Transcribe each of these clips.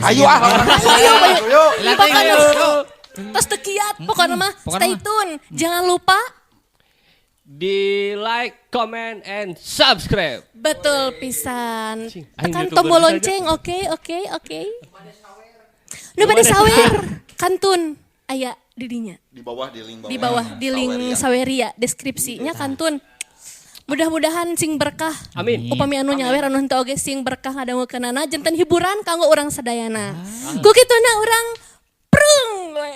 Ayo Ayo. Terus tekiat pokoknya mah stay tune. Jangan lupa di like, comment, and subscribe. betul pisan. Tekan YouTuber tombol saja. lonceng. Oke. Nu bade sawer kantun aya didinya. Di bawah di link bawah. Di bawah di link Saweria deskripsinya kantun. Mudah-mudahan sing berkah. Amin. Upami anu nyawer anu henteu oge sing berkah ngadangukeunana janten hiburan kanggo urang sadayana. Ku kituna urang prung we.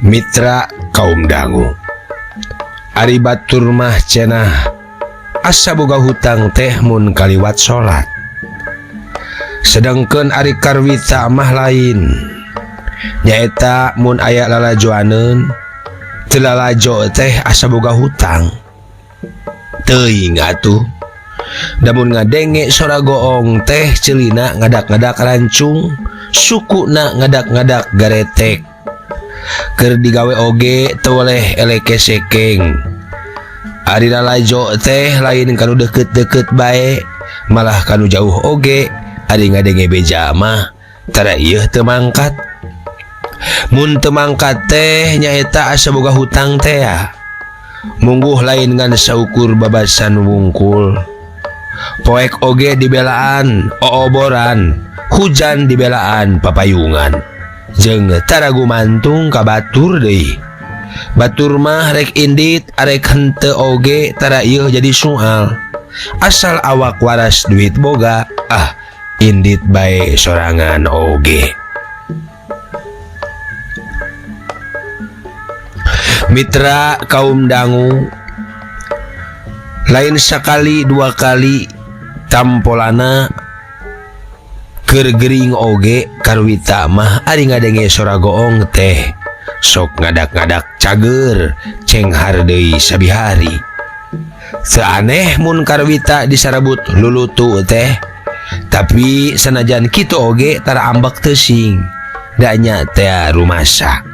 Mitra kaum dangu ari batur mah cenah asa boga hutang teh mun kaliwat salat sedengkeun ari karwita mah lain nyaeta mun aya lalajoaneun teu lalajo teh asa boga hutang teuing atuh damun ngadenge sora goong teh ceulina ngadak-ngadak rancung sukuna ngadak-ngadak garetek keur digawe oge teu oleh eleke sekeng ari lalajo teh lain kanu deukeut-deukeut bae malah kanu jauh oge ari ngadenge beja mah tara ieu teu mangkat mun teu mangkat teh nyaeta asa boga hutang teh mungguh lain ngan saukur babasan wungkul poek oge dibelaan ooboran hujan dibelaan papayungan jeung tara gumantung ka batur deui batur mah rek indit arek henteu oge tara ieu jadi soal asal awak waras duit boga indit bae sorangan oge mitra kaum dangu lain sakali dua kali tampolana keur gering oge karwita mah ari ngadenge sora goong teh sok ngadak-ngadak cager cenghar deui sabihari seaneh mun karwita disarabut lulutu teh tapi sanajan kitu oge tara ambek teuing da nya teh rumasa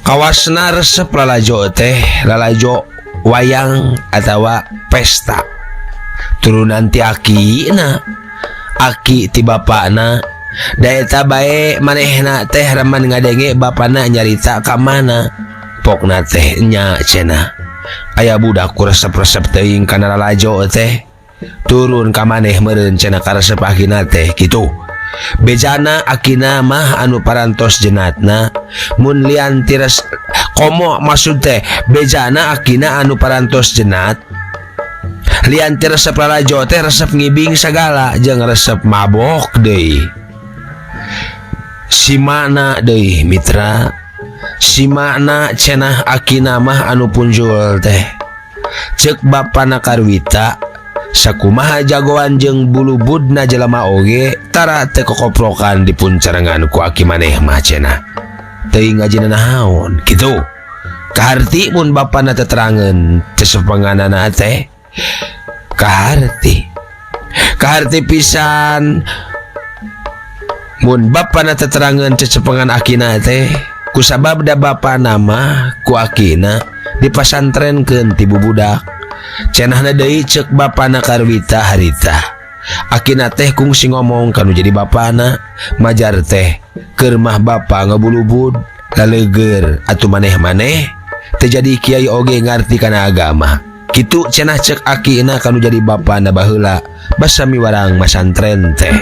kawasna resep lalajo teh lalajo wayang atawa pesta turunan ti aki ti bapakna da eta bae manehna teh remen ngadenge bapana nyarita ka mana pokna teh nya cenah aya budak ku resep-resep teuing kana lalajo teh turun ka maneh meureun cenah ka resep akina teh kitu bejana akina mah anu parantos jenatna mun lian tires komo maksud teh bejana akina anu parantos jenat lian ti resep lalajo teh resep ngibing sagala jeung resep mabok deui simana deui mitra simana cenah akina mah anu punjul teh ceuk bapana karwita sakumaha jagoan jeung bulu budna jelema oge tara teu kokoprokan dipuncarengan ku aki maneh mah cenah teuing ngajina naon kitu kaharti mun bapana teu terangeun cesepenganana teh kaharti pisan mun bapana teu terangeun cesepengan akina teh kusabab da bapana mah ku akina dipasantrenkeun ti bubudak cenahna deui ceuk bapana karwita harita akina teh kungsi ngomong kanu jadi bapana majar teh keur mah bapa ngabulubud laleugeur atuh maneh-maneh teu jadi kiai oge ngarti kana agama kitu cenah ceuk akina kanu jadi bapana baheula basami warang masantren teh.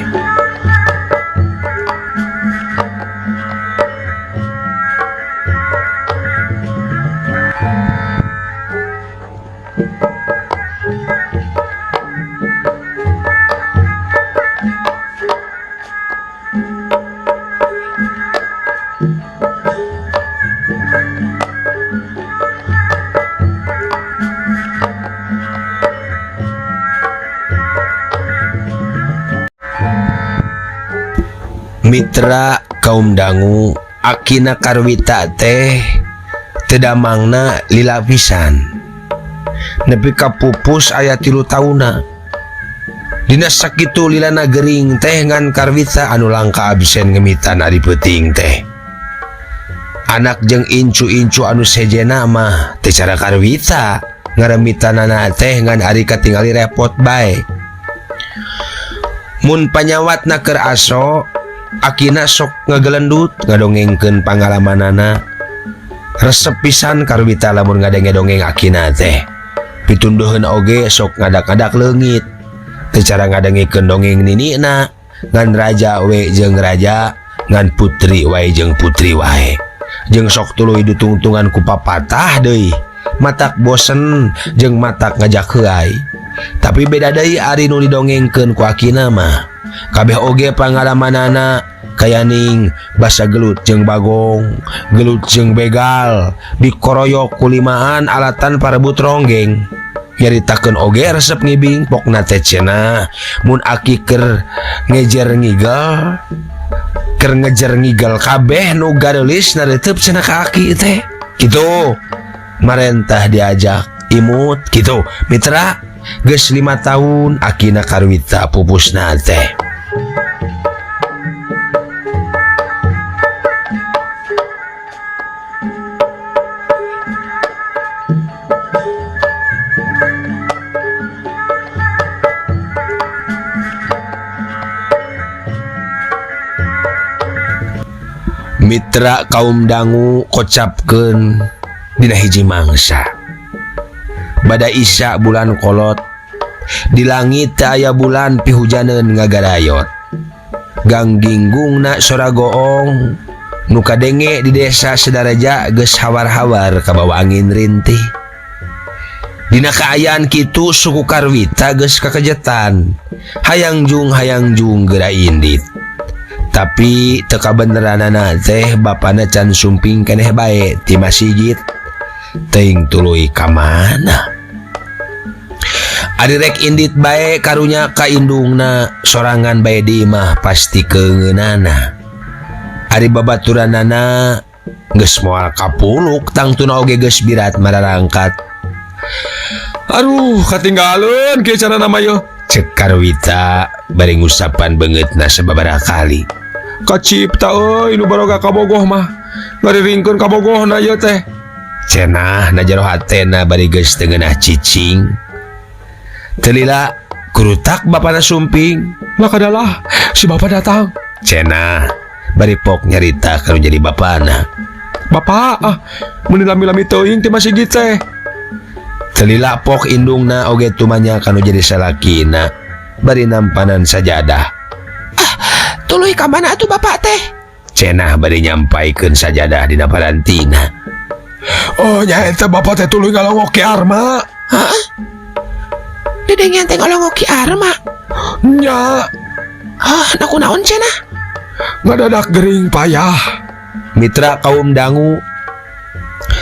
Mitra kaum dangu akina Karwita teh tedamangna lila pisan nepi kapupus aya 3 tauna. Dina sakitu lilana gering teh ngan Karwita anu langka absen ngemitan ari peuting teh. Anak jeung incu-incu anu sejena mah teh cara Karwita ngaremitanana teh ngan ari katingali repot bae. Mun panyawatna keur aso akina sok ngagelendut ngadongengkeun pangalamanana. Resep pisan Karwita lamun ngadenge-dongeng akina teh. Pitunduheun oge sok ngadak-ngadak leungit. Teu cara ngadengikeun dongeng ninina ngan raja we jeung raja, ngan putri wae jeung putri wae. Jeung sok tuluy ditungtungan ku papatah deui. Matak bosen jeung matak ngajak heuai. Tapi beda deui ari nu didongengkeun ku akina mah. Kabeh oge pangalamanana kayaning basa gelut jeung bagong, gelut jeung begal, dikoroyok kulimaan alatan parebut ronggeng. Nyaritakeun oge resep ngibing pokna teh cenah mun aki keur ngejer ngigel kabeh nu gadeulis nareuteup cenah ka aki teh. Kitu marentah diajak imut kitu. Mitra geus 5 tahun akina Karwita pupusna teh. Mitra kaum dangu kocapkeun dina hiji mangsa. Bada isya bulan kolot, di langit teu aya bulan pihujaneun ngagarayot. Gangginggungna sora goong nu kadenge di desa Sedaraja geus hawar-hawar kabawa angin rintih. Dina kaayaan kitu suku Karwita geus kakejetan. Hayangjung geura indit. Tapi teu kabeneranana teh bapana can sumping keneh bae ti masjid. Teuing tuluy ka mana? Ari rek indit bae karunya ka indungna sorangan bae di mah pasti keungeunana. Ari babaturanana geus moal kapuluk tangtuna oge geus birat mararangkat. Aduh katinggaleun kieu cara nama yo. Cek Karwita bari ngusapan beungeutna sababaraha kali. Kacipta euy nu baroga kabogoh mah ngariringkeun kabogohna ieu teh. Cenah na jero hatena bari geus teu ngeunah cicing. Teu lila kurutak bapana sumping. Makadalah si bapa datang. Cenah bari pok nyarita kanu jadi bapana. Bapa mun lami-lami teuing ti masjid teh. Teu lila pok indungna oge tumanya kanu jadi salakina bari nampanan sajadah. Tuluy ka mana atuh bapak teh? Cenah bari nyampaikeun sajadah dina parantina. Oh nyaeta bapak teh tuluy ngalongok ki Arma. Hah? Dedengian teh ngalongok ki Arma? Nya. Na kunaon cenah? Ngadadak gering payah. Mitra kaum dangu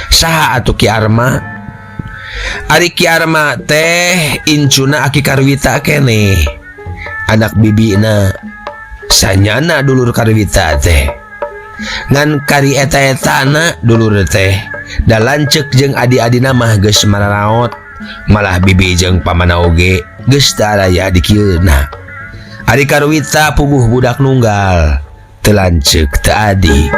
saha atuh ki Arma? Ari ki Arma teh incuna aki Karwita keneh. Anak bibina sanyana dulur Karwita teh. Ngan kari eta-etana dulur teh da lanceuk jeung adi-adina mah geus mararaot. Malah bibi jeung pamana oge geus teu araya di kieuna. Ari Karwita puguh budak nunggal teu lanceuk teu adi.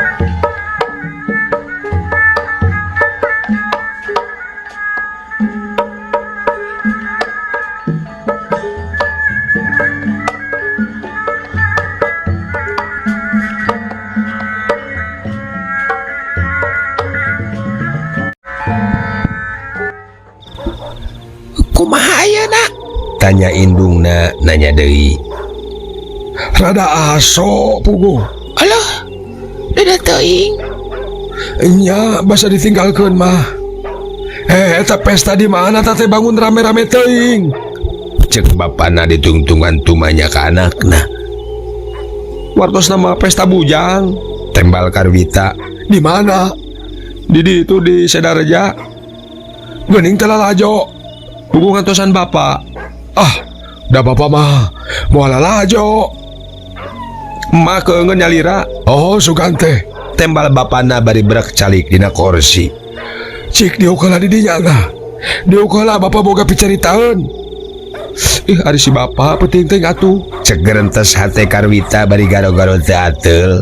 Kumaha ayeuna? Tanya indungna nanya deui. Rada aso puguh. Alah, dada teuing. Nya basa ditinggalkeun mah. Eta pesta di mana teh bangun rame-rame teuing. Cek bapana ditungtungan tumanya ka anakna. Wartos nama pesta bujang. Tembal Karwita. Di mana? Di ditu di Sedaraja. Geuning teh lalajo. Hubungan tosan bapak. Da bapak mah moal lalajo. Emak keungeun nyalira. Oh sugan teh. Tembal bapana bari brek calik dina kursi. Cik diukeula di dinya lah. Diukeula bapak boga picaritaan. Ari si bapak penting atuh. Cek gerentes hate Karwita bari garo-garo teu ateul.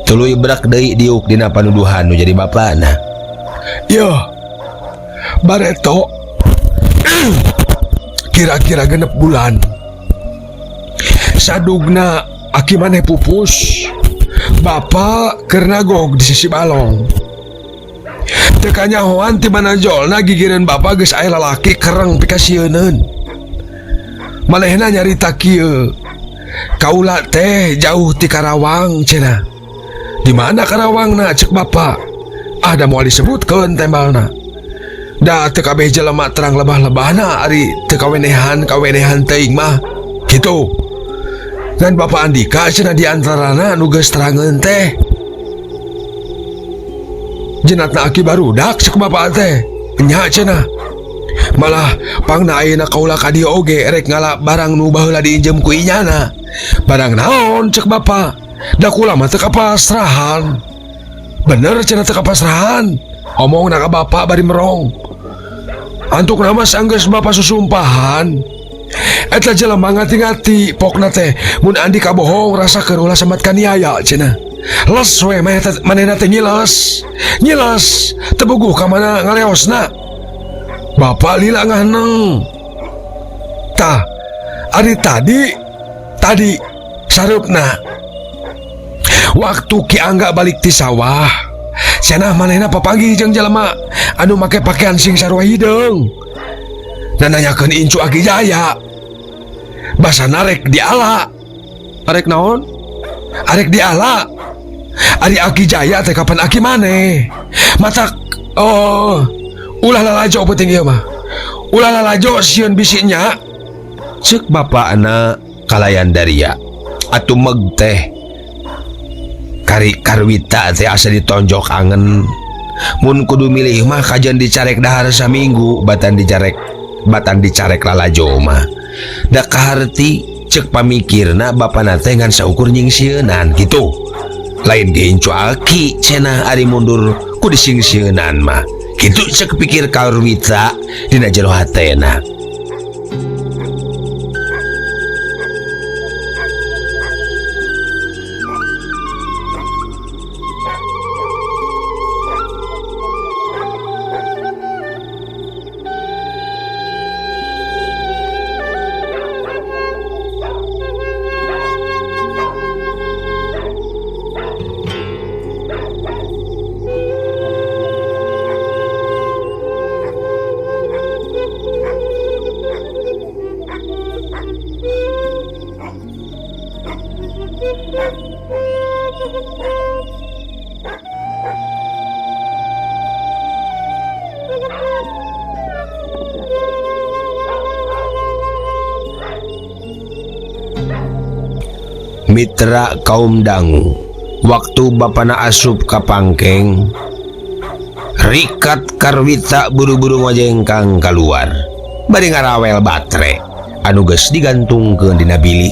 Tuluy brek deui diuk dina panuduhan nu jadi bapana. Ya. Bareto. Kira-kira 6 bulan. Sadugna aki maneh pupus. Bapak keur nagog di sisi balong. Teu kanyahoan ti manajolna gigireun bapak geus aya lalaki kereng pikasieun. Malehna nyarita kieu. Kaula teh jauh ti Karawang cenah. Di mana Karawangna cek bapak? Da moal disebutkeun tembalna. Da teu kabeh jelema terang lebah-lebahna ari teu kawenehan teuing mah. Kitu. Ngan bapak Andika cenah di antarana nu geus terangeun teh. Jenatna aki barudak cek bapak teh. Nya cenah. Malah pangna ayeuna kaula ka dieu oge rek ngala barang nu baheula diinjem ku inyana. Barang naon cek bapak? Da kula mah teu kapasrahan. Bener cenah teu kapasrahan. Omongna ka bapak bari merong. Antuk nama sanggeus bapak susumpahan. Eta jelema ngati-ngati pokna teh mun Andika bohong rasakeun ulah sambat kaniaya cenah. Les we manehna teh ngiles. Ngiles teu buguh ka mana ngaleosna. Bapak lila nganeng. Tah, ari tadi sarupna. Waktu Ki Angga balik ti sawah, cenah manehna papanggih jeung jelema anu make pakaian sing sarua hideung. Dan nanyakeun incu Aki Jaya. Basana rek diala. Arek naon? Arek diala. Ari Aki Jaya teh kapan Aki maneh? Matak ulah lalajo penting ieu mah. Ulah lalajo sieun bisinya. Cek bapakna kalayan daria. Atuh meg teh Karwita teh asa ditonjok angen. Mun kudu milih mah kajian dicarek dahar saminggu batan dicarek lalajo mah. Da kaharti cek pamikirna bapana teh ngan saukur nyingsieunan gitu. Lain diincu Aki cenah ari mundur ku disingsieunan mah. Kitu cek pikir Karwita dina jero hatena. Mitra kaum dangu, waktu bapana asup ka pangkeng, rikat Karwita buru-buru ngojengkang keluar, bari ngarawel batre anu geus digantungkeun dina bilik.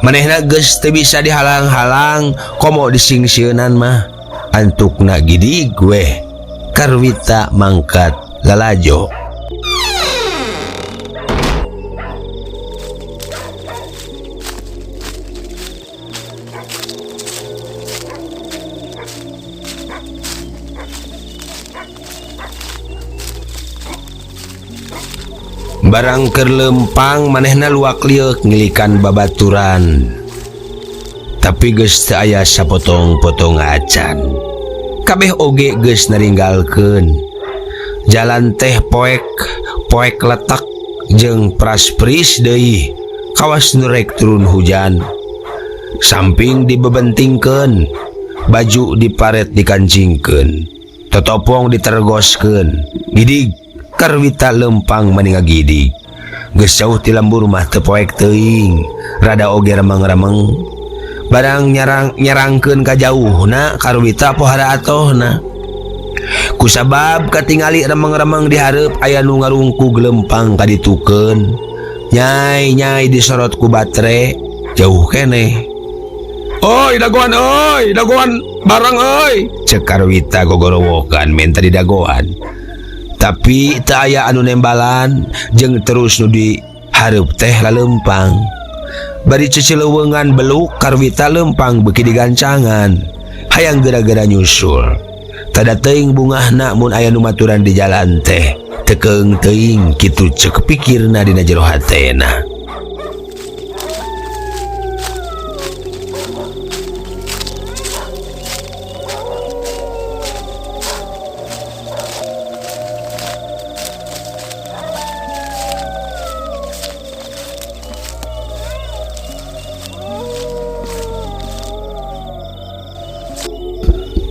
Manehna geus teu bisa dihalang-halang, komo disingsieunan mah. Antukna gidig weh, Karwita mangkat lalajo. Barang keur lempang manehna luak liuk ngilikan babaturan. Tapi geus teu aya sapotong-potong acan. Kabeh oge geus naringgalkeun. Jalan teh poek letak jeung praspris deui. Kawas nu rek turun hujan. Samping dibebentingkeun, baju diparet dikancingkeun, totopong ditergoskeun. Gidig Karwita lempang maninga gidig. Geus jauh ti lembur mah teu poek teuing, rada oge remeng-remeng. Barang nyarangkeun ka jauhna Karwita pohara atohna. Kusabab katingali remeng-remeng di hareup aya nu ngarungkug lempang kaditukeun. Nyai disorot ku batre jauh keneh. Oi dagoan barang oi. Cek Karwita gogorowokan minta di dagoan. Tapi teu aya anu nembalan jeung terus nu dihareup teh lalempang. Bari cecileuweungan beluk Karwita lempang beuki digancangan. Hayang gara-gara nyusul. Tada teuing bungahna mun aya nu maturan di jalan teh. Tekeung teuing kitu ceuk pikirna dina jero hatena.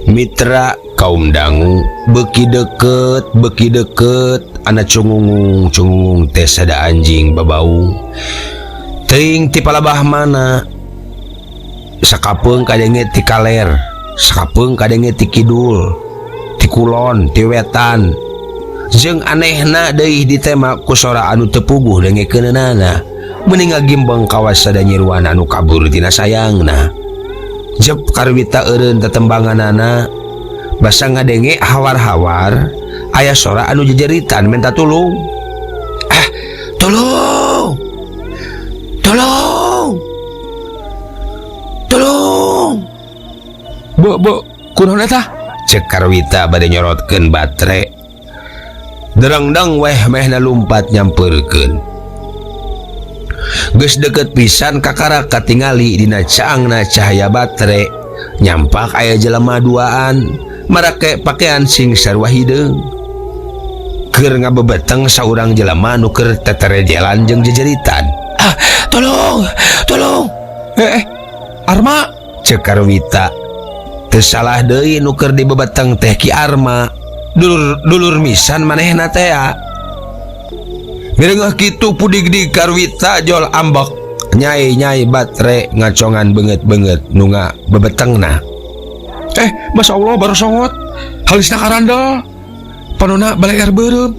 Mitra kaum dangu beki deket anak cungung teh sada anjing babau teuing ti palabah mana sakapeung kadenge ti kaler sakapeung kadenge ti kidul ti kulon ti wetan jeung anehna deui ditema ku sora anu teu puguh dengekeunana mending ngagimbeng kawas sada nyiruan anu kabur tina sayangna. Jep Karwita eureun tetembanganana basa ngadenge hawar-hawar aya sora anu jejeritan minta tulung. Tolong Bu kunaon eta? cek Karwita bade nyorotkeun batre. Derengdeng weh mehna lumpat nyampeurkeun. Geus deket pisan kakara katingali dina caangna cahaya batre nyampak aya jelema duaan marake pakaian sing sarua hideung keur ngabebeteng saurang jelema nu keur teterejelan jeung jejeritan. Tolong Arma cek Karwita. Teu salah deui nu keur dibebeteng teh Ki Arma dulur misan manehna teh. Mirengah kitu pudig di Karwita jol ambek nyai batre ngacongan banget nu bebetengna. Masya Allah baru songot halisna karandel panona balik air beureum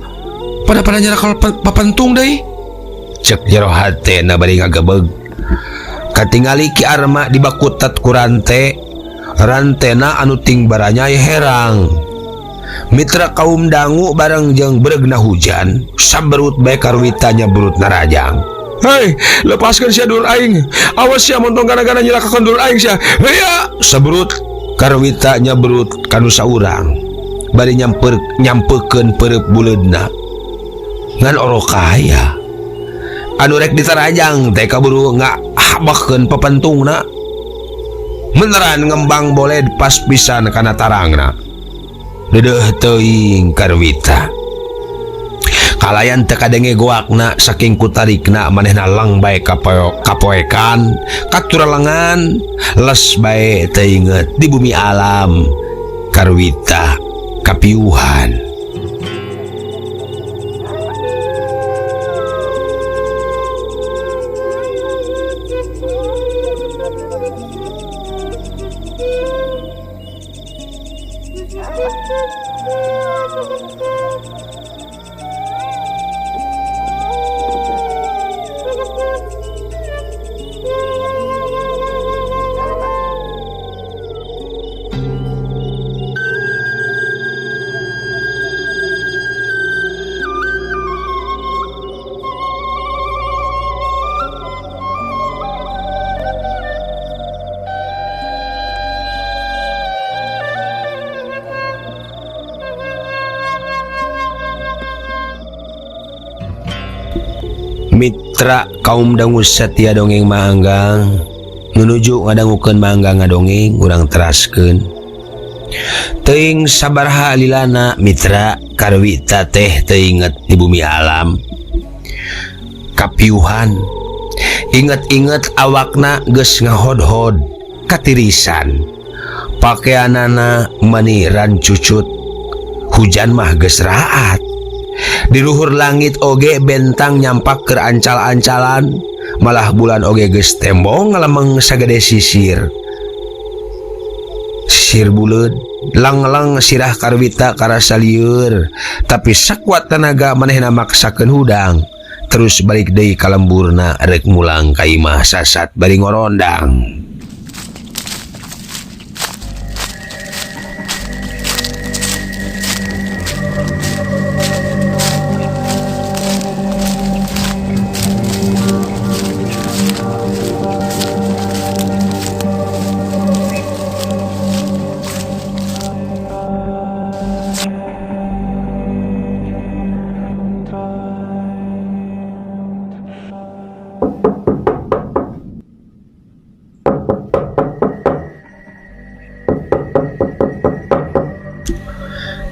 pada nyerakal papentung deui. Cek jero hatena bari ngagebeg katingali Ki Arma dibakutat ku rantena anu ting baranyai herang. Mitra kaum dangu bareng jeung beregna hujan saberut bae Karwita nyaberut narajang. Hei, lepaskan sia dulur aing. Awas sia montong gana-gana nyelakakeun dulur aing sia. Heuya, saberut Karwita nyaberut kanu saurang. Bari nyampekeun pereup buleudna. Ngan orokaya. Anu rek ditarajang teh kaburu ngahabahkeun papentungna. Meneran ngembang boleh pas pisan kana tarangna. Dedeuh teuing Karwita. Kalayan teu kadenge goakna saking kutarikna manehna lang bae kapoekan katuralangan les bae teu inget di bumi alam. Karwita kapiuhan. Mitra kaum dangu setia dongeng maanggang menuju ngadangukeun maanggang ngadongeng urang teraskeun. Teuing sabaraha lilana Mitra Karwita teh teu inget di bumi alam. Kapiuhan. Inget-inget awakna geus ngahodhod katirisan. Pakaianana maniran cucut. Hujan mah geus raat. Di luhur langit oge bentang nyampak keur ancal-ancalan, malah bulan oge geus tembong ngalemeng sagede sisir buleud. Lang-lang sirah Karwita karasa lieur, tapi sakuat tenaga manehna maksakeun hudang, terus balik deui ka lemburna rek mulang ka imah sasat bari ngorondang.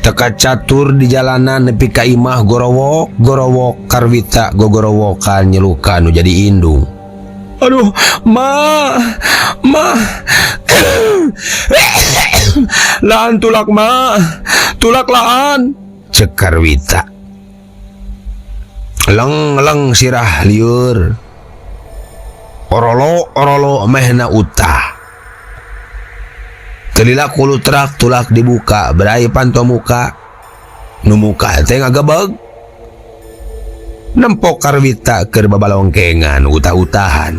Teka catur di jalanan nepi ka imah gorowok Karwita gogorowokan nyelukan nu jadi indung. Aduh, ma. Laan tulak, ma. Tulak laan. Cek Karwita. Leng sirah liur. Orolo mehna utah. Telila kulu terak tulak dibuka berai panto muka. Nu muka teh ngagebeg. Nempok Karwita keur babalongkengan utah-utahan.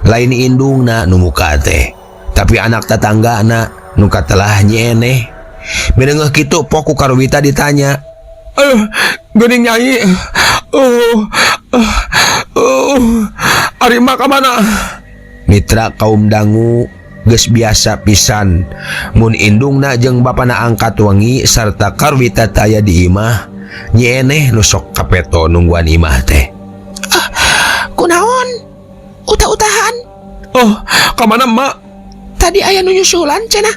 Lain indungna nu muka teh. Tapi anak tetanggana nu katelah nyeneh. Mireungeuh kitu poku Karwita ditanya. Geuning nyai. Ari mah ka mana? Mitra kaum dangu geus biasa pisan mun indungna jeung bapana angkat wengi sarta Karwita taya di imah nyeneh nu sok kapeto nungguan imah teh. Kunaon? Utah-utahan? Oh, ka mana, mak? Tadi aya nu nyusulan cenah.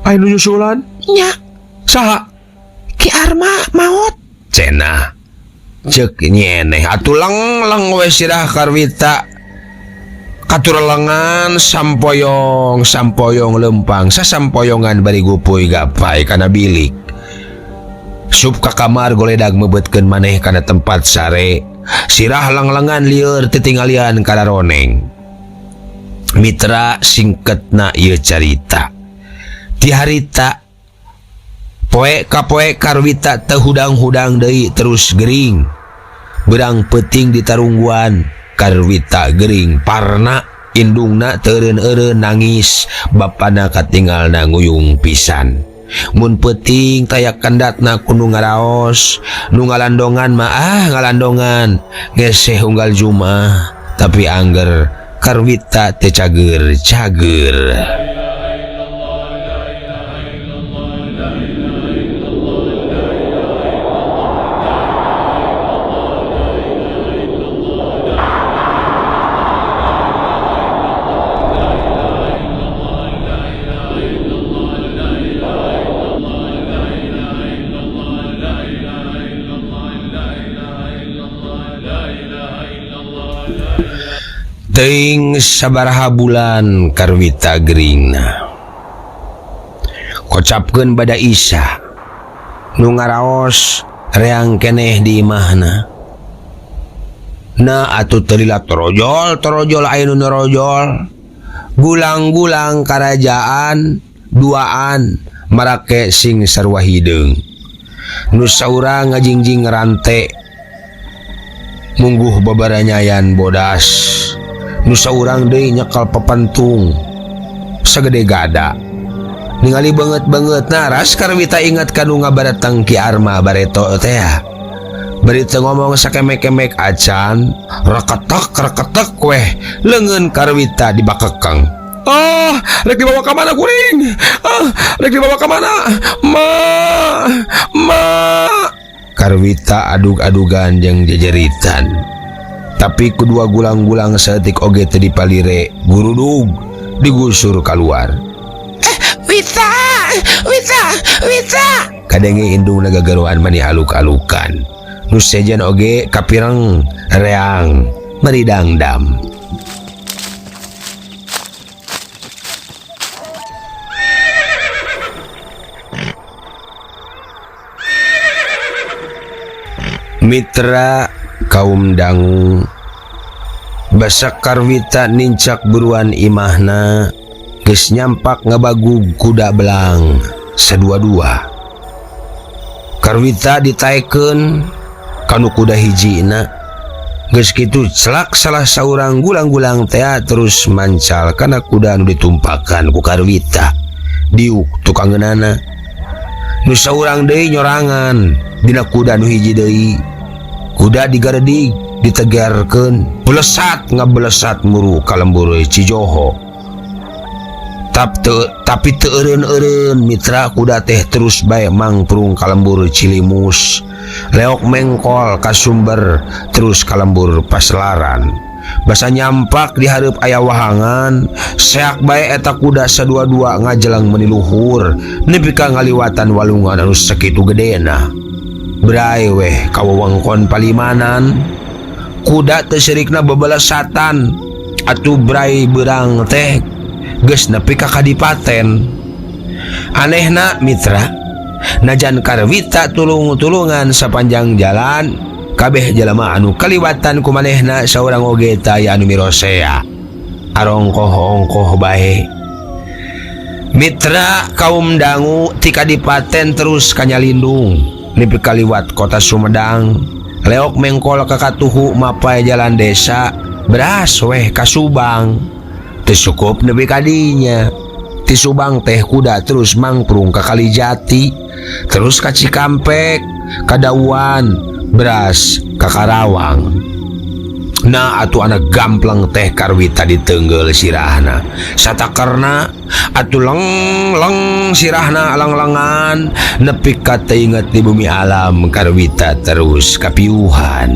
Aya nu nyusulan? Nya, Saha? Ki Arma maot. Cenah cek nyeneh atuh leng we sirah Karwita. Katur lengan sampoyong lempang sasampoyongan bari gupuy gapai kana bilik. Sup ka kamar goledag mebetkeun maneh kana tempat sare. Sirah lang-langan lieur titinggalian kana roneng. Mitra singketna ieu carita. Ti harita poe ka poe Karwita teu hudang-hudang deui terus gering. Berang peuting ditarungguan Karwita gering parna indungna teureun-eureun nangis bapana katinggalna nguyung pisan. Mun peuting tayak kandatna kudu ngaraos nu ngalandongan mah ngalandongan geseh unggal Jumaah tapi angger Karwita teu cager. Teuing sabaraha bulan Karwita geringna. Kocapkeun bada Isa nu ngaraos reang keneh di imahna. Na atuh telila torojol aya nu norojol. Gulang-gulang karajaan duaan marake sing sarua hideung. Nu saurang ngajingjing rante mungguh babaranyayan bodas. Nu saurang deui nyekal pepentung sagede gada. Ningali banget naras Karwita ingat kanu ngabaratang Ki Arma bareto teh. Bari teu ngomong sakemek-kemek acan reketek weh leungeun Karwita dibakekeng. Rek dibawa ka mana kuring? Rek dibawa ka mana? Ma. Karwita adug-adugan jeung jejeritan. Tapi kedua gulang-gulang saeutik oge teu dipalire gurudug digusur keluar. Wita. Kadenge indung nagagaruan mani aluk-alukan. Nu sejen oge kapireng reang meridangdam. Mitra kaum dangu basak Karwita nincak buruan imahna geus nyampak ngabagug kuda belang sadua-dua. Karwita ditaekeun kanu kuda hijina geus kitu celak salah saurang gulang-gulang teh terus mancal kana kuda nu ditumpakan ku Karwita diuk tukangeunana. Nu saurang deui nyorangan dina kuda nu hiji deui. Kuda digaredig ditegarkeun belesat ngabelesat muru ka lembur Cijoho. Tapi teu eureun-eureun mitra kuda teh terus bae mangprung ka lembur Cilimus. Leok mengkol ka sumber terus ka lembur Paselaran. basa nyampak di hareup aya wahangan, seak bae eta kuda sadua-dua ngajelang meniluhur nepi ka ngaliwatan walungan anu sakitu gedena. Bray weh ka wewengkon palimanan, kuda teu sirikna bebelasatan, atuh bray beurang teh geus nepi ka kadipaten. Anehna mitra, najan karwita tulung-tulungan sapanjang jalan, kabeh jalema anu kaliwatan ku manehna saurang oge taya anu mirosea. Arongkoh-ongkoh bae. Mitra kaum dangu ti kadipaten terus kanyalindung nepi kaliwat kota Sumedang. Leok mengkol ka katuhu mapai jalan desa, beras weh ka Subang. Teu cukup nepi kadinya. Ti Subang teh kuda terus mangprung ka Kalijati, terus ka Cikampek, ka Dawan, beras ka Karawang. Nah atuh anak gamplang teh karwita diteungeul sirahna. Satakerna atuh leng sirahna alang-alangan nepi ka teinget di bumi alam karwita terus kapiuhan.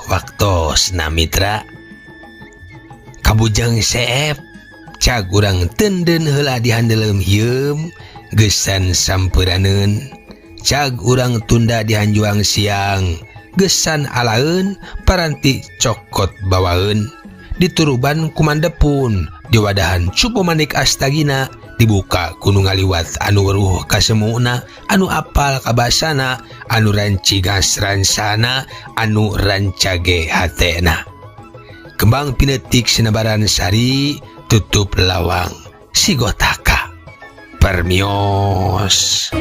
Waktos mitra kabujang seep cag urang tenden heula dihandelem hieum gesan sampuraneun, cag urang tunda dihanjuang siang gesan alaeun paranti cokot bawaeun, dituruban kumandepun diwadahan cupu manik astagina, dibuka kudu ngaliwat anu weruh kasemuna, anu apal kabasana, anu rancigas ransana, anu rancage hatena. Kembang pinetik sinebaran sari, tutup lawang sigotaka. Permios.